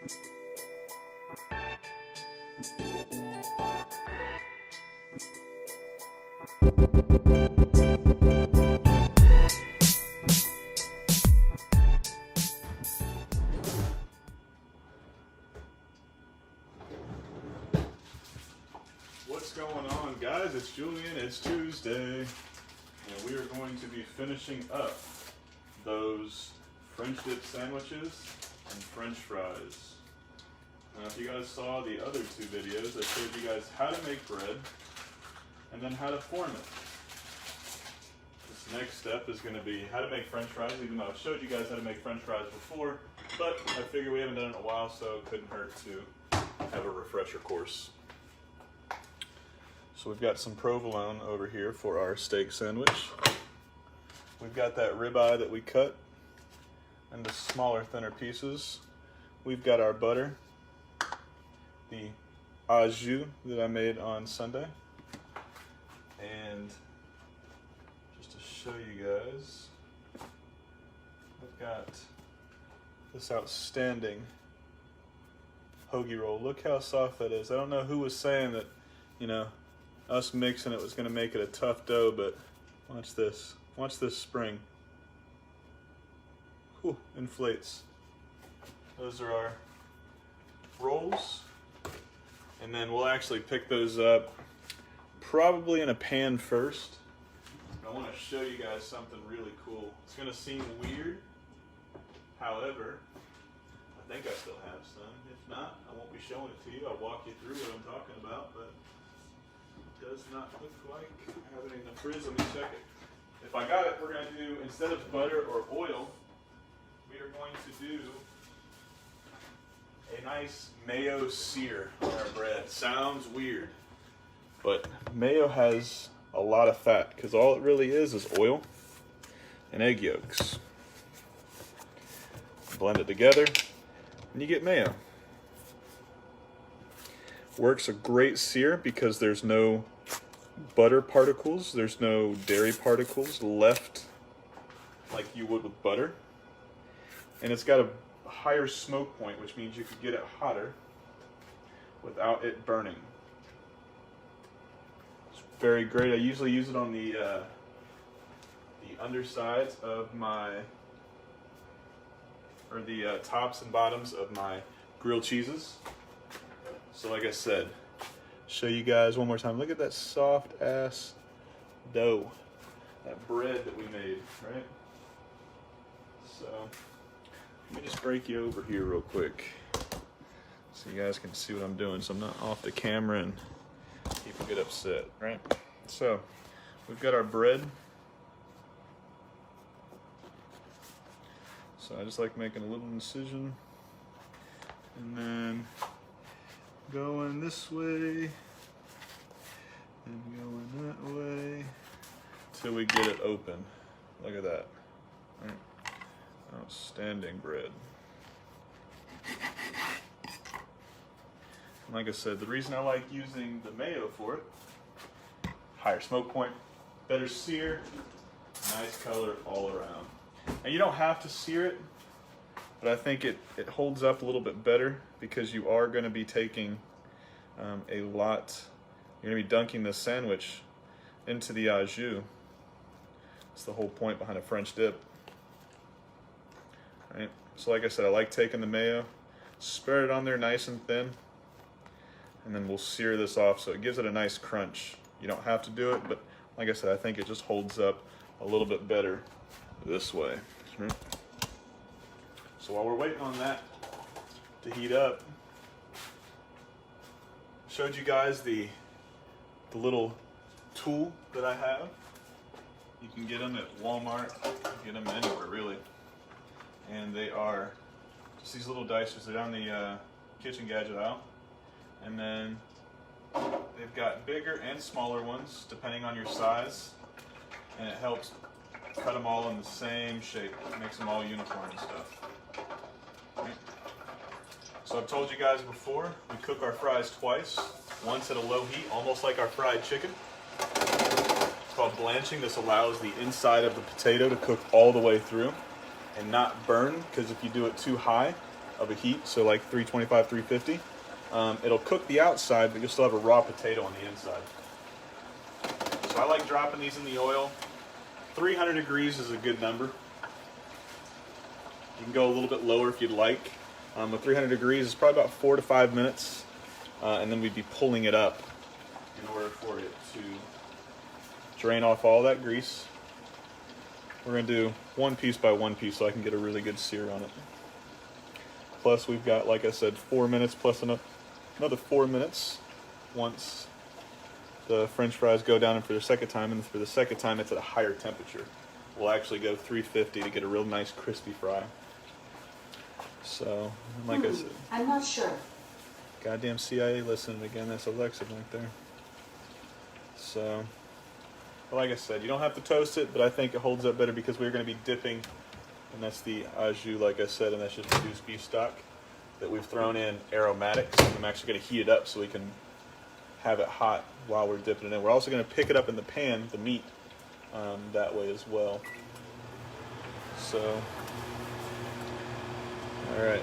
What's going on, guys? It's Julian. It's Tuesday, and we are going to be finishing up those French dip sandwiches and French fries. Now, if you guys saw the other two videos, I showed you guys how to make bread and then how to form it. This next step is going to be how to make French fries, even though I've showed you guys how to make French fries before, but I figure we haven't done it in a while, so it couldn't hurt to have a refresher course. So we've got some provolone over here for our steak sandwich. We've got that ribeye that we cut into smaller, thinner pieces. We've got our butter, the au jus that I made on Sunday. And just to show you guys, I've got this outstanding hoagie roll. Look how soft that is. I don't know who was saying that, you know, us mixing it was going to make it a tough dough, but watch this. Watch this spring. Whew, inflates. Those are our rolls. And then we'll actually pick those up probably in a pan first. I want to show you guys something really cool. It's going to seem weird. However, I think I still have some. If not, I won't be showing it to you. I'll walk you through what I'm talking about, but does not look like I have it in the fridge. Let me check it. If I got it, we're going to do, instead of butter or oil, we are going to do a nice mayo sear on our bread. Sounds weird, but mayo has a lot of fat because all it really is oil and egg yolks. Blend it together and you get mayo. Works a great sear because there's no butter particles, there's no dairy particles left like you would with butter. And it's got a higher smoke point, which means you could get it hotter without it burning. It's very great. I usually use it on the undersides of my, or the tops and bottoms of my grilled cheeses. So like I said, show you guys one more time. Look at that soft ass dough, that bread that we made, right? So let me just break you over here real quick so you guys can see what I'm doing, so I'm not off the camera and people get upset, right? So we've got our bread. So I just like making a little incision and then going this way and going that way till we get it open. Look at that. Right. Outstanding bread. And like I said, the reason I like using the mayo for it, higher smoke point, better sear, nice color all around. And you don't have to sear it, but I think it holds up a little bit better because you are going to be taking a lot, you're going to be dunking this sandwich into the au jus. That's the whole point behind a French dip. Right? So like I said, I like taking the mayo, spread it on there nice and thin, and then we'll sear this off so it gives it a nice crunch. You don't have to do it, but like I said, I think it just holds up a little bit better this way. Right? So while we're waiting on that to heat up, showed you guys the little tool that I have. You can get them at Walmart, get them anywhere really. And they are just these little dicers. They're down the kitchen gadget aisle. And then they've got bigger and smaller ones depending on your size. And it helps cut them all in the same shape. It makes them all uniform and stuff. Right. So I've told you guys before, we cook our fries twice. Once at a low heat, almost like our fried chicken. It's called blanching. This allows the inside of the potato to cook all the way through and not burn, because if you do it too high, of a heat, so like 325, 350. It'll cook the outside, but you'll still have a raw potato on the inside. So I like dropping these in the oil. 300 degrees is a good number. You can go a little bit lower if you'd like. With 300 degrees, it's probably about 4 to 5 minutes, and then we'd be pulling it up in order for it to drain off all that grease. We're going to do one piece by one piece so I can get a really good sear on it. Plus we've got, like I said, 4 minutes plus another 4 minutes once the French fries go down and for the second time, and for the second time it's at a higher temperature. We'll actually go 350 to get a real nice crispy fry. So, like I said, I'm not sure. Goddamn CIA listening again. That's Alexa right there. So, but like I said, you don't have to toast it, but I think it holds up better because we're going to be dipping, and that's the au jus, like I said, and that's just reduced beef stock that we've thrown in aromatics. I'm actually going to heat it up so we can have it hot while we're dipping it in. We're also going to pick it up in the pan, the meat, that way as well. So, all right,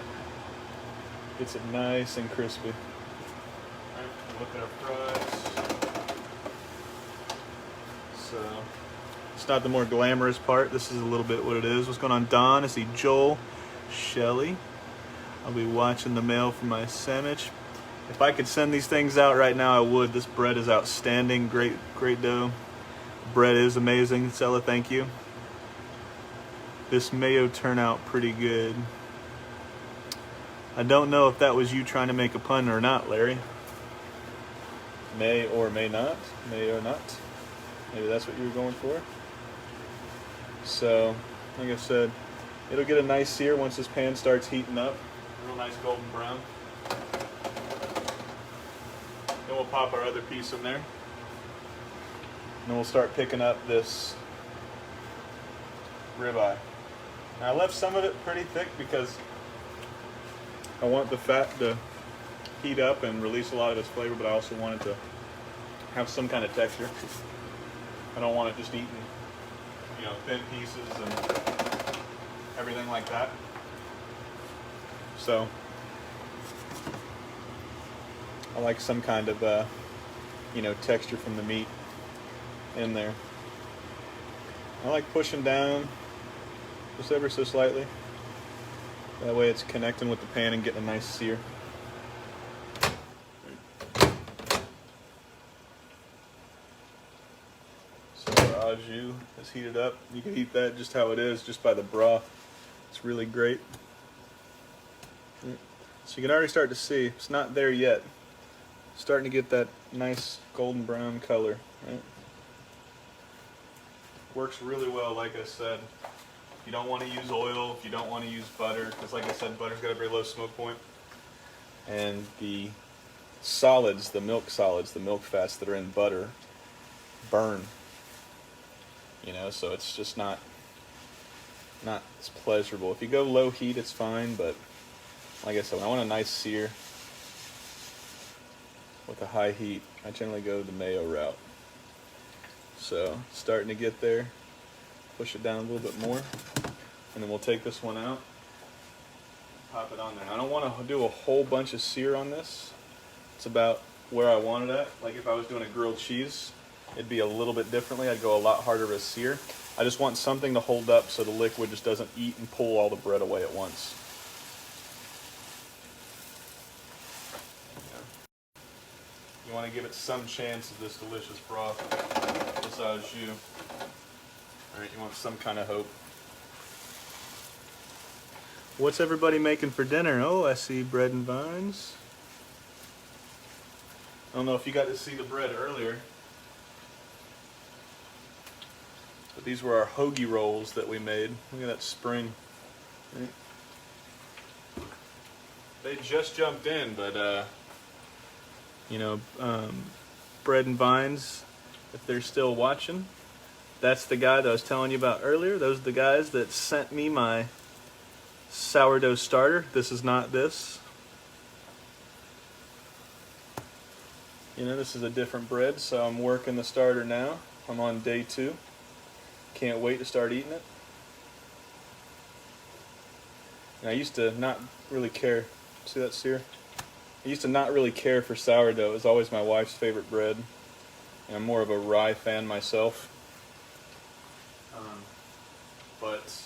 gets it nice and crispy. All right, we'll look at our fries. So, it's not the more glamorous part. This is a little bit what it is. What's going on, Don? I see Joel, Shelly. I'll be watching the mail for my sandwich. If I could send these things out right now, I would. This bread is outstanding. Great, great dough. Bread is amazing. Stella, thank you. This mayo turned out pretty good. I don't know if that was you trying to make a pun or not, Larry. May or may not. May or not. Maybe that's what you were going for. So, like I said, it'll get a nice sear once this pan starts heating up. Real nice golden brown. Then we'll pop our other piece in there. And then we'll start picking up this ribeye. Now I left some of it pretty thick because I want the fat to heat up and release a lot of its flavor, but I also want it to have some kind of texture. I don't want it just eating, thin pieces and everything like that. So I like some kind of, texture from the meat in there. I like pushing down just ever so slightly. That way it's connecting with the pan and getting a nice sear. So our au jus is heated up. You can eat that just how it is, just by the broth. It's really great. So you can already start to see, it's not there yet. Starting to get that nice golden brown color, right? Works really well, like I said. You don't want to use oil, if you don't want to use butter, because like I said, butter's got a very low smoke point. And the solids, the milk fats that are in butter, burn. So it's just not as pleasurable. If you go low heat, it's fine, but like I said, when I want a nice sear with a high heat, I generally go the mayo route. So, starting to get there. Push it down a little bit more. And then we'll take this one out. Pop it on there. Now, I don't want to do a whole bunch of sear on this. It's about where I want it at. Like if I was doing a grilled cheese, it'd be a little bit differently. I'd go a lot harder of a sear. I just want something to hold up so the liquid just doesn't eat and pull all the bread away at once. You want to give it some chance of this delicious broth, this au jus. Alright, you want some kind of hope. What's everybody making for dinner? Oh, I see bread and vines. I don't know if you got to see the bread earlier, but these were our hoagie rolls that we made. Look at that spring. Right? They just jumped in, but bread and vines, if they're still watching, that's the guy that I was telling you about earlier. Those are the guys that sent me my sourdough starter. This is not this. This is a different bread, so I'm working the starter now. I'm on day 2. Can't wait to start eating it. And I used to not really care. See that sear? I used to not really care for sourdough. It was always my wife's favorite bread. And I'm more of a rye fan myself. But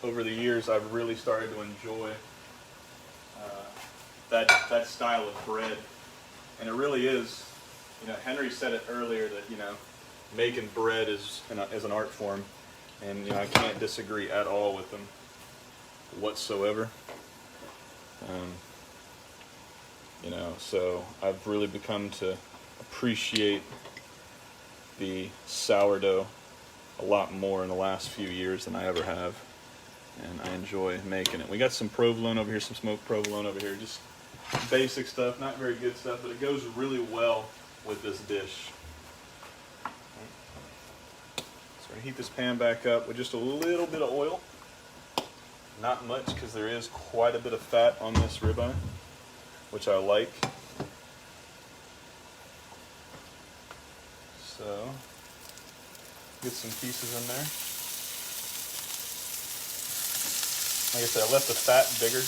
over the years, I've really started to enjoy that style of bread. And it really is, Henry said it earlier that, making bread is an art form. And, I can't disagree at all with him whatsoever. So I've really become to appreciate the sourdough a lot more in the last few years than I ever have, and I enjoy making it. We got some provolone over here, some smoked provolone over here, just basic stuff, not very good stuff, but it goes really well with this dish. So I heat this pan back up with just a little bit of oil, not much because there is quite a bit of fat on this ribeye, which I like. So, get some pieces in there. Like I said, I left the fat bigger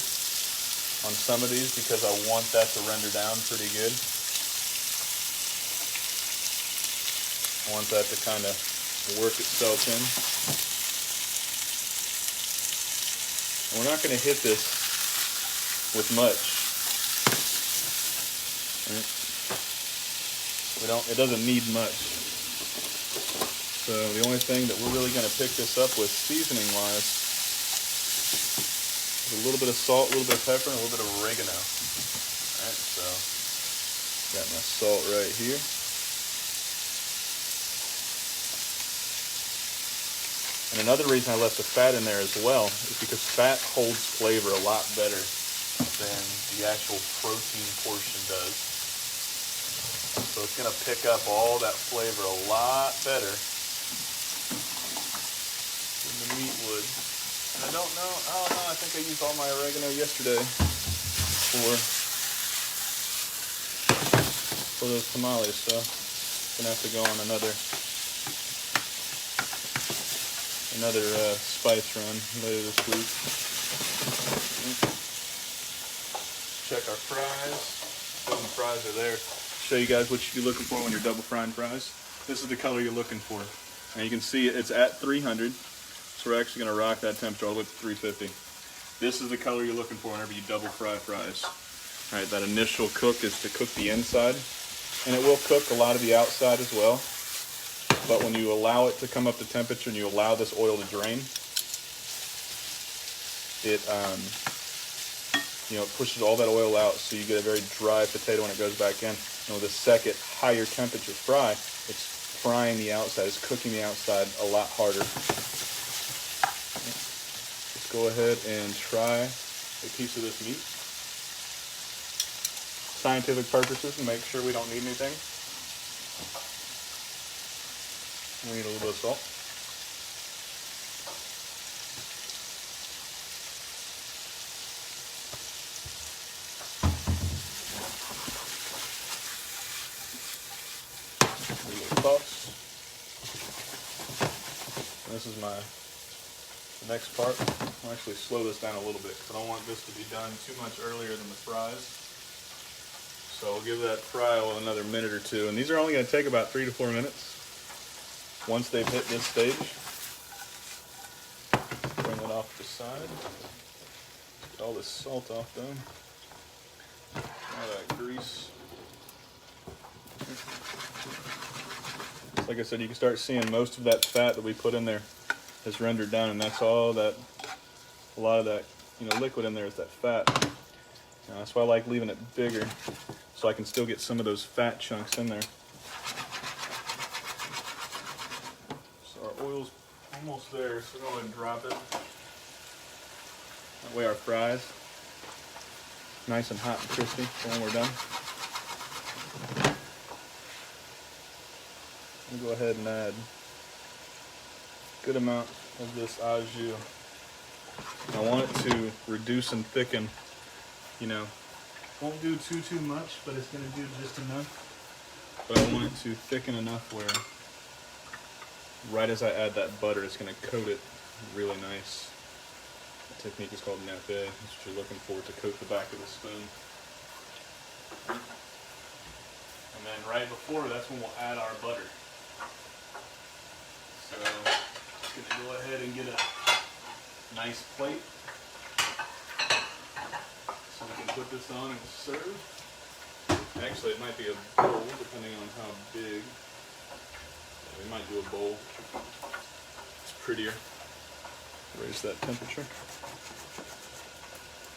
on some of these because I want that to render down pretty good. I want that to kind of work itself in. And we're not going to hit this with much. Right. It doesn't need much. So the only thing that we're really going to pick this up with seasoning wise is a little bit of salt, a little bit of pepper, and a little bit of oregano. Alright, so got my salt right here. And another reason I left the fat in there as well is because fat holds flavor a lot better than the actual protein portion does. So it's going to pick up all that flavor a lot better than the meat would. And I don't know, I think I used all my oregano yesterday for those tamales, so I'm going to have to go on another spice run later this week. Check our fries. Those fries are there. Show you guys what you should be looking for when you're double frying fries. This is the color you're looking for. And you can see it's at 300, so we're actually going to rock that temperature all the way to 350. This is the color you're looking for whenever you double fry fries. All right, that initial cook is to cook the inside, and it will cook a lot of the outside as well. But when you allow it to come up to temperature and you allow this oil to drain, it it pushes all that oil out, so you get a very dry potato when it goes back in. And with a second higher temperature fry, it's frying the outside, it's cooking the outside a lot harder. Let's go ahead and try a piece of this meat. Scientific purposes, and make sure we don't need anything. We need a little bit of salt. Sauce. This is the next part. I'll actually slow this down a little bit because I don't want this to be done too much earlier than the fries. So I'll give that fry another minute or two, and these are only going to take about 3 to 4 minutes. Once they've hit this stage, bring it off to the side. Get all this salt off though. All that grease. Like I said, you can start seeing most of that fat that we put in there is rendered down, and that's all that, a lot of that, liquid in there is that fat. Now, that's why I like leaving it bigger, so I can still get some of those fat chunks in there. So our oil's almost there, so go ahead and drop it. That way our fries, nice and hot and crispy when we're done. Go ahead and add a good amount of this au jus. I want it to reduce and thicken, won't do too much, but it's going to do just enough. But I want it to thicken enough where right as I add that butter, it's going to coat it really nice. technique is called nappe. That's what you're looking for to coat the back of the spoon. And then right before, that's when we'll add our butter. So I'm going to go ahead and get a nice plate so we can put this on and serve. Actually, it might be a bowl depending on how big. Yeah, we might do a bowl. It's prettier. Raise that temperature.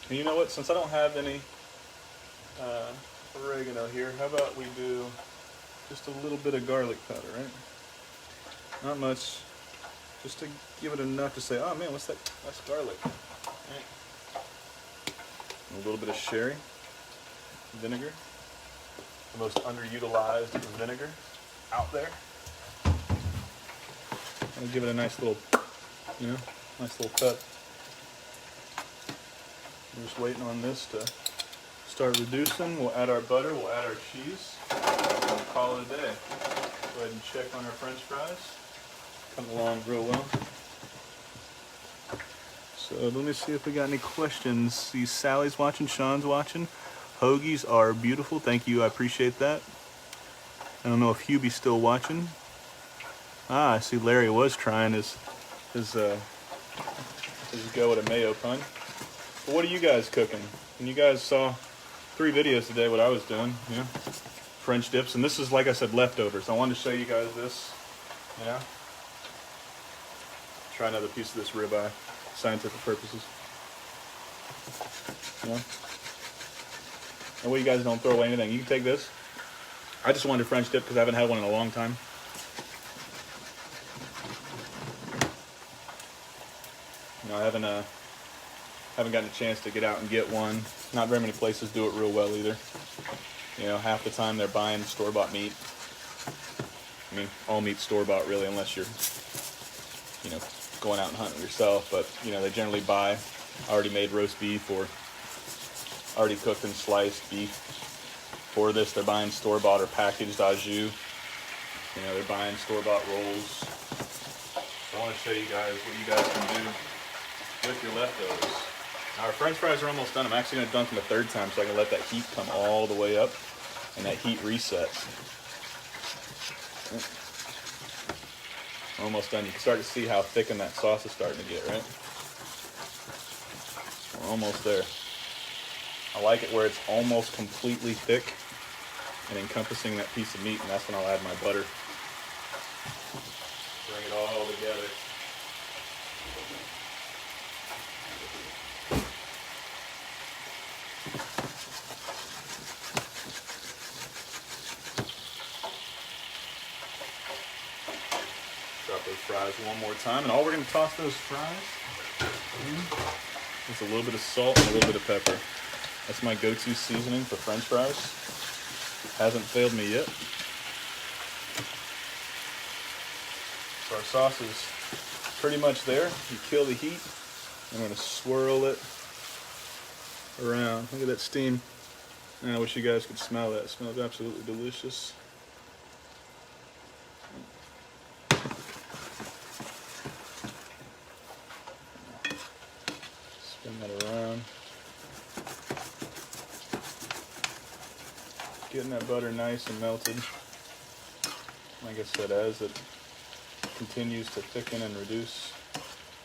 And you know what? Since I don't have any oregano here, how about we do just a little bit of garlic powder, right? Not much, just to give it enough to say, oh man, what's that? That's garlic. Right. A little bit of sherry, vinegar, the most underutilized vinegar out there. And give it a nice little, nice little cut. We're just waiting on this to start reducing. We'll add our butter, we'll add our cheese, and we'll call it a day. Go ahead and check on our French fries. Coming along real well. So let me see if we got any questions. See, Sally's watching, Sean's watching. Hoagies are beautiful. Thank you, I appreciate that. I don't know if Hubie's still watching. Ah, I see Larry was trying his go at a mayo pun. But what are you guys cooking? And you guys saw 3 videos today what I was doing, French dips. And this is, like I said, leftovers. I wanted to show you guys this, Try another piece of this ribeye, scientific purposes. And what you guys don't throw away anything. You can take this. I just wanted a French dip because I haven't had one in a long time. I haven't gotten a chance to get out and get one. Not very many places do it real well either. Half the time they're buying store-bought meat. I mean, all meat store-bought really, unless you're, going out and hunting yourself. But, they generally buy already made roast beef or already cooked and sliced beef. For this, they're buying store-bought or packaged au jus. They're buying store-bought rolls. So I want to show you guys what you guys can do with your leftovers. Now our French fries are almost done. I'm actually going to dunk them a 3rd time so I can let that heat come all the way up and that heat resets. We're almost done. You can start to see how thickened that sauce is starting to get, right? We're almost there. I like it where it's almost completely thick and encompassing that piece of meat, and that's when I'll add my butter. Bring it all together. Drop those fries one more time, and all we're going to toss those fries in is a little bit of salt and a little bit of pepper. That's my go-to seasoning for French fries. Hasn't failed me yet. So our sauce is pretty much there. You kill the heat. I'm going to swirl it around. Look at that steam. Man, I wish you guys could smell that. It smells absolutely delicious. Spin that around. Getting that butter nice and melted. Like I said, as it continues to thicken and reduce,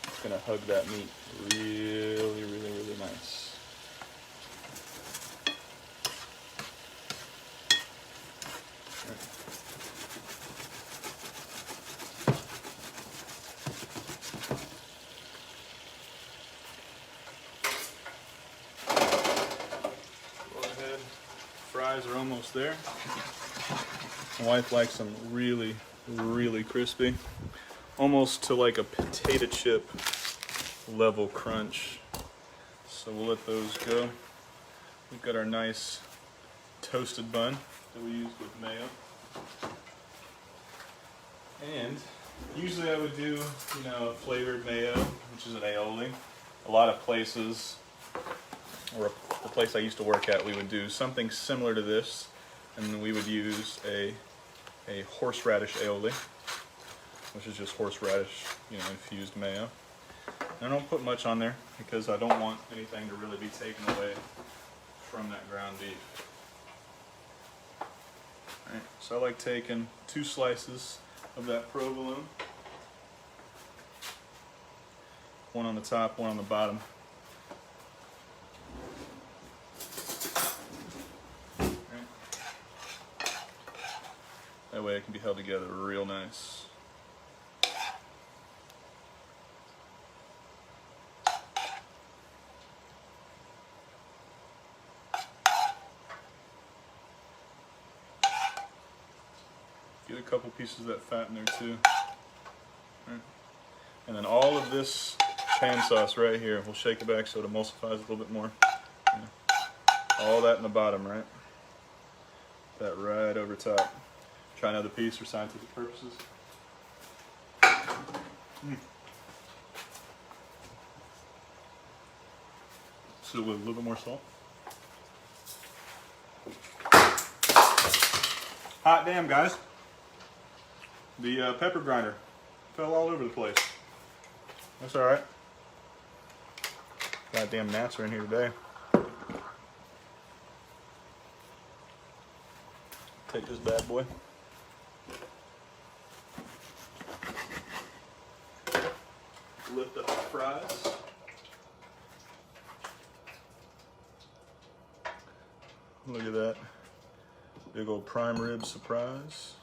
it's going to hug that meat really, really, really nice. Fries are almost there. My wife likes them really, really crispy. Almost to like a potato chip level crunch. So we'll let those go. We've got our nice toasted bun that we use with mayo. And usually I would do, flavored mayo, which is an aioli. A lot of places, or the place I used to work at, we would do something similar to this, and then we would use a horseradish aioli, which is just horseradish, infused mayo. I don't put much on there because I don't want anything to really be taken away from that ground beef. All right, so I like taking 2 slices of that provolone. One on the top, one on the bottom. That way it can be held together real nice. Get a couple pieces of that fat in there too. Right. And then all of this pan sauce right here, we'll shake it back so it emulsifies a little bit more. Yeah. All that in the bottom, right? That right over top. Try another piece for scientific purposes. So with a little bit more salt. Hot damn, guys. The pepper grinder fell all over the place. That's all right. Goddamn gnats are in here today. Take this bad boy. Lift up the fries. Look at that. Big old prime rib surprise.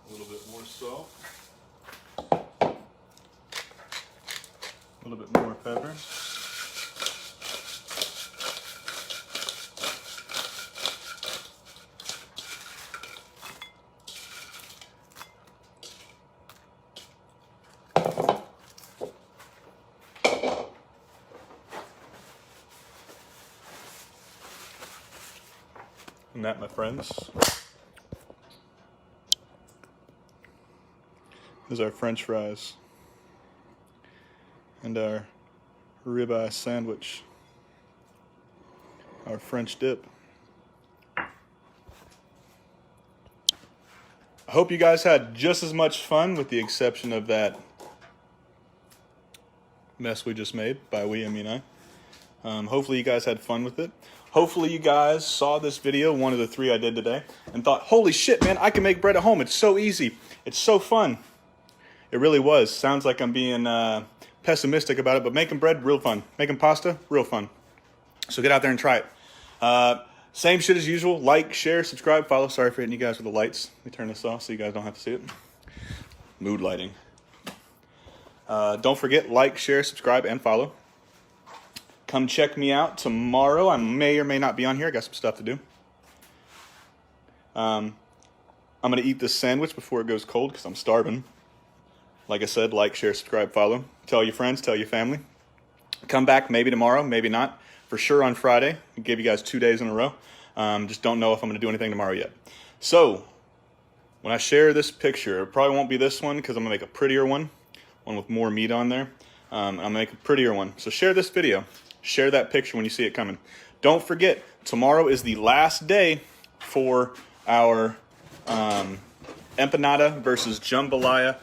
A little bit more salt. A little bit more pepper. And that, my friends, is our French fries and our ribeye sandwich, our French dip. I hope you guys had just as much fun, with the exception of that mess we just made. By we, I mean I. Hopefully you guys had fun with it. Hopefully you guys saw this video, one of the 3 I did today, and thought, holy shit, man, I can make bread at home. It's so easy. It's so fun. It really was. Sounds like I'm being pessimistic about it, but making bread, real fun. Making pasta, real fun. So get out there and try it. Same shit as usual. Like, share, subscribe, follow. Sorry for hitting you guys with the lights. Let me turn this off so you guys don't have to see it. Mood lighting. Don't forget, like, share, subscribe, and follow. Come check me out tomorrow. I may or may not be on here. I got some stuff to do. I'm going to eat this sandwich before it goes cold because I'm starving. Like I said, like, share, subscribe, follow. Tell your friends, tell your family. Come back maybe tomorrow, maybe not. For sure on Friday. I gave you guys 2 days in a row. Just don't know if I'm going to do anything tomorrow yet. So, when I share this picture, it probably won't be this one because I'm going to make a prettier one with more meat on there. I'm going to make a prettier one. So share this video. Share that picture when you see it coming. Don't forget, tomorrow is the last day for our empanada versus jambalaya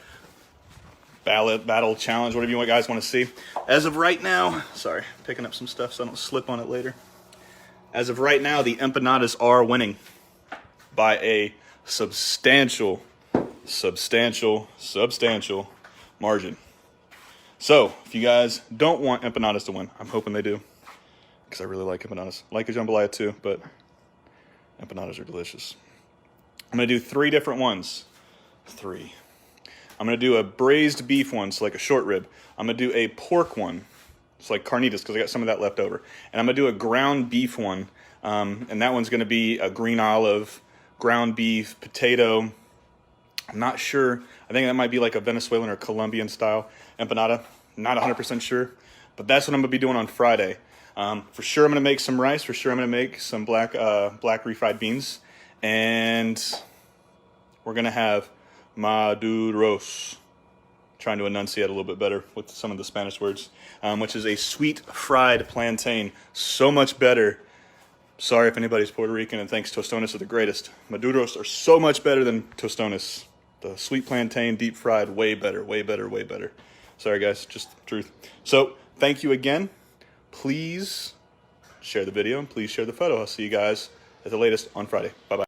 battle challenge, whatever you guys want to see. As of right now, sorry, picking up some stuff so I don't slip on it later. As of right now, the empanadas are winning by a substantial margin. So, if you guys don't want empanadas to win, I'm hoping they do, because I really like empanadas. I like a jambalaya too, but empanadas are delicious. I'm going to do 3 different ones. 3. I'm going to do a braised beef one, so like a short rib. I'm going to do a pork one, it's like carnitas, because I got some of that left over. And I'm going to do a ground beef one, and that one's going to be a green olive, ground beef, potato. I'm not sure. I think that might be like a Venezuelan or Colombian style empanada. Not 100% sure, but that's what I'm going to be doing on Friday. For sure I'm going to make some rice. For sure I'm going to make some black refried beans. And we're going to have maduros. trying to enunciate a little bit better with some of the Spanish words, which is a sweet fried plantain. So much better. Sorry if anybody's Puerto Rican and thinks tostones are the greatest. Maduros are so much better than tostones. The sweet plantain, deep fried, way better, way better, way better. Sorry guys, just the truth. So thank you again. Please share the video and please share the photo. I'll see you guys at the latest on Friday. Bye-bye.